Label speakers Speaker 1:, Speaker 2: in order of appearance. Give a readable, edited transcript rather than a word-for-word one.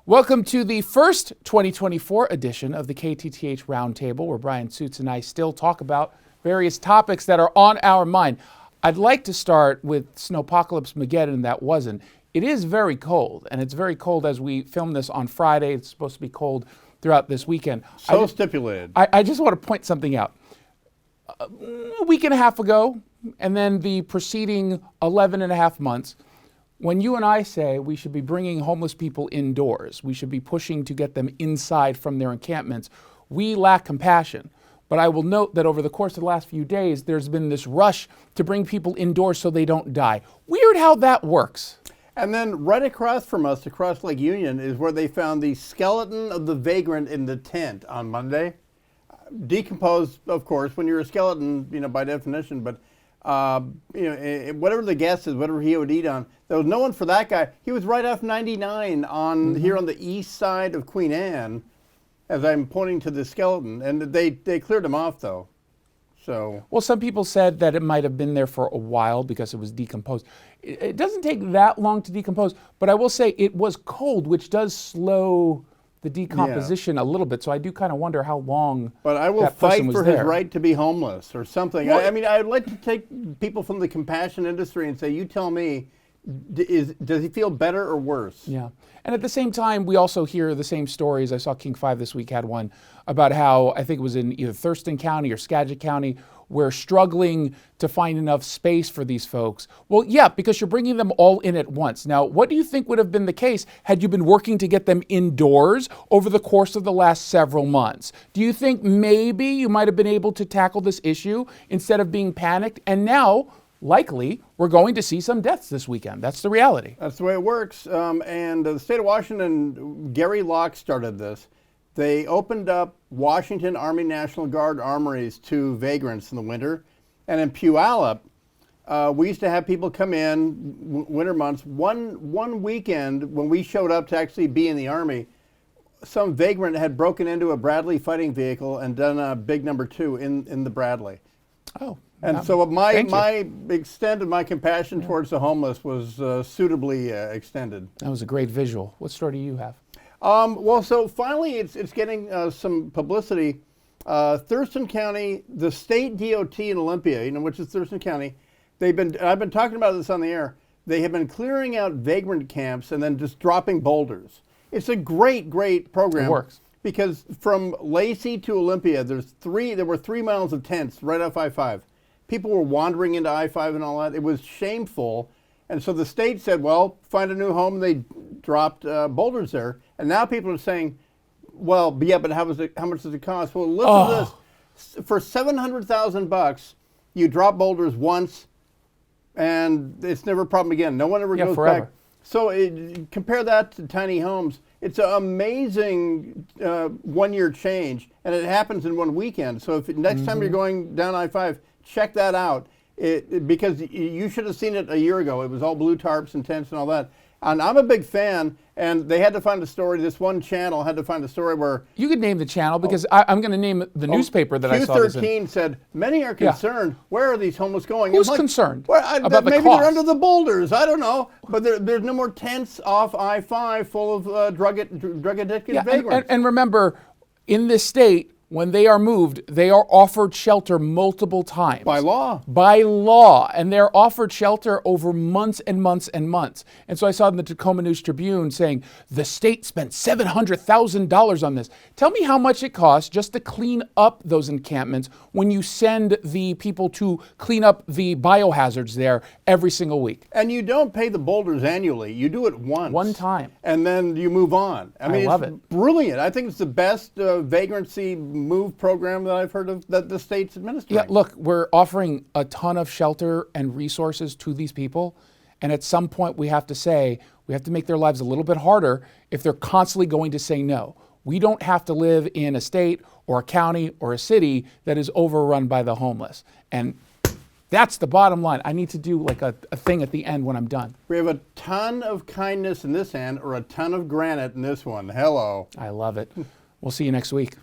Speaker 1: Welcome to the first 2024 edition of the KTTH Roundtable, where Brian Suits and I still talk about various topics that are on our mind. I'd like to start with Snowpocalypse Mageddon that wasn't. It is very cold, and it's very cold as we film this on Friday. It's supposed to be cold throughout this weekend.
Speaker 2: Stipulated.
Speaker 1: I just want to point something out. A week and a half ago, and then the preceding 11 and a half months, when you and I say we should be bringing homeless people indoors, we should be pushing to get them inside from their encampments, we lack compassion. But I will note that over the course of the last few days, there's been this rush to bring people indoors so they don't die. Weird how that works.
Speaker 2: And then right across from us, across Lake Union, is where they found the skeleton of the vagrant in the tent on Monday. Decomposed, of course, when you're a skeleton, by definition, but whatever the guess is, whatever he would eat on, there was no one for that guy. He was right off 99 on here on the east side of Queen Anne, as I'm pointing to the skeleton, and they cleared him off though. So
Speaker 1: well, some people said that it might have been there for a while because it was decomposed. It doesn't take that long to decompose, but I will say it was cold, which does slow the decomposition a little bit, so I do kind of wonder how long. But I will fight for his
Speaker 2: right to be homeless or something. Well, I'd like to take people from the compassion industry and say, you tell me, does he feel better or worse?
Speaker 1: Yeah, and at the same time, we also hear the same stories. I saw King 5 this week had one about how, I think it was in either Thurston County or Skagit County, we're struggling to find enough space for these folks. Well, yeah, because you're bringing them all in at once. Now, what do you think would have been the case had you been working to get them indoors over the course of the last several months? Do you think maybe you might have been able to tackle this issue instead of being panicked? And now, likely, we're going to see some deaths this weekend. That's the reality.
Speaker 2: That's the way it works. And the state of Washington, Gary Locke started this. They opened up Washington Army National Guard armories to vagrants in the winter. And in Puyallup, we used to have people come in winter months. One weekend when we showed up to actually be in the Army, some vagrant had broken into a Bradley fighting vehicle and done a big number 2 in the Bradley.
Speaker 1: Oh.
Speaker 2: And so my extent of my compassion towards the homeless was suitably extended.
Speaker 1: That was a great visual. What story do you have?
Speaker 2: Well, so finally it's getting some publicity. Thurston County, the state DOT in Olympia, which is Thurston County, I've been talking about this on the air. They have been clearing out vagrant camps and then just dropping boulders. It's a great program.
Speaker 1: It works.
Speaker 2: Because from Lacey to Olympia, there were 3 miles of tents right off I-5. People were wandering into I-5 and all that. It was shameful. And so the state said, well, find a new home. They dropped boulders there. And now people are saying, well, yeah, but how much does it cost? Well, listen to this. For $700,000, you drop boulders once, and it's never a problem again. No one ever goes
Speaker 1: forever.
Speaker 2: back. So compare that to tiny homes. It's an amazing one-year change, and it happens in one weekend. So if next time you're going down I-5, check that out. Because you should have seen it a year ago. It was all blue tarps and tents and all that. And I'm a big fan, and they had to find a story. This one channel had to find a story where...
Speaker 1: You could name the channel, because I'm going to name the newspaper that I saw this in.
Speaker 2: Q13 said, many are concerned. Where are these homeless going?
Speaker 1: Who's concerned about the
Speaker 2: maybe
Speaker 1: cost?
Speaker 2: They're under the boulders. I don't know. But there's no more tents off I-5 full of drug-addicted vagrants.
Speaker 1: And remember, in this state, when they are moved, they are offered shelter multiple times.
Speaker 2: By law.
Speaker 1: By law. And they're offered shelter over months and months and months. And so I saw in the Tacoma News Tribune saying, the state spent $700,000 on this. Tell me how much it costs just to clean up those encampments when you send the people to clean up the biohazards there every single week.
Speaker 2: And you don't pay the boulders annually. You do it once.
Speaker 1: One time.
Speaker 2: And then you move on. I mean,
Speaker 1: love
Speaker 2: it's brilliant. I think it's the best vagrancy move program that I've heard of that the state's administering.
Speaker 1: Yeah, look, we're offering a ton of shelter and resources to these people, and at some point we have to say, we have to make their lives a little bit harder if they're constantly going to say no. We don't have to live in a state or a county or a city that is overrun by the homeless. And that's the bottom line. I need to do like a thing at the end when I'm done.
Speaker 2: We have a ton of kindness in this hand or a ton of granite in this one. Hello.
Speaker 1: I love it. We'll see you next week.